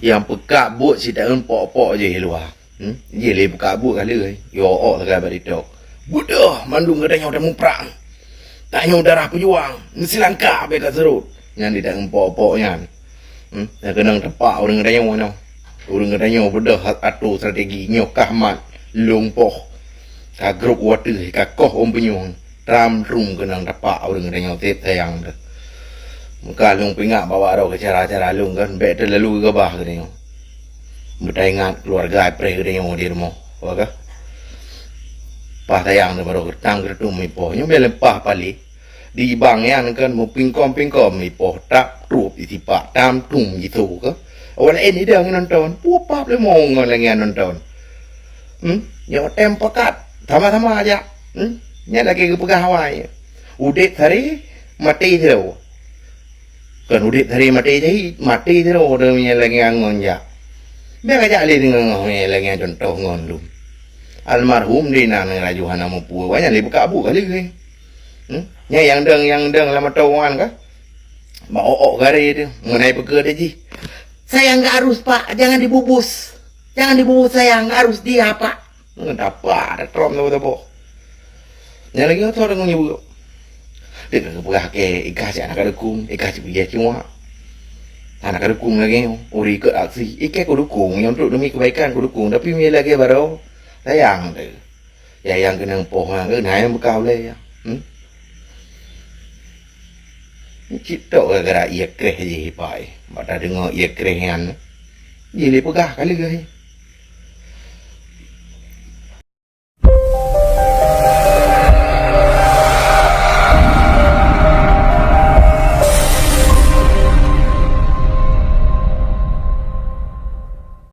Yang pekabut si tak empok-pok je luar. Dia le pekabut kali. Yo ok tak bari tok. Budah mandung katanya udah muprak. Tanya darah pejuang, mesti langkah be kat serut. Yang dia tak empok-pok nyan. Dah kena tepak orang katanya mana. Orang katanya bedah atur strategi nyokah mat lompoh. Ka grup water ka koh om penyung. Ram rum kena tepak orang katanya tip sayang dah. Muka lung pingak bawa rau ke cara-cara lung kan bet terlalu ke bah katanya. Bertaingat keluarga pre katanya di rumah. Waka. Pah tayang tu baru ketang ketum Ipoh. Nyo melepah pali. Di bang yan kan mau pingkom Ipoh tak rup itipak tam tung gitu ke. Awal ini dia nonton. Pupa boleh mau lagi nonton. Nyo tempokat sama-sama aja. Nya lagi ke pegawai. Udet hari mati tu. Kan udet hari mati tu orang punya lagi angon ja. Biar aja le dengan lagi contoh ngon lu. Almarhum di nang rajuhan nama pu banyak le buka abu kali ke. Nya yang deng lama tawan kah? Mak ok Gara tu mengenai perkara dia ji. Saya enggak harus pak, jangan dibubus. Jangan dibubus saya enggak harus dia pak. Dapat ada trom tu boh. Nya lagi tu orang ibu. Dia kepegah ke ikas anak dukung, ikas dia cuma anak dukung lagi uri ke aksi ikat ku dukung yang untuk demi kebaikan ku dukung tapi mi lagi baru sayang tu ya yang kena poh ke nai bekau le ya kita gara ia kreh je pai pada dengar ia krehan dia le pegah kali ke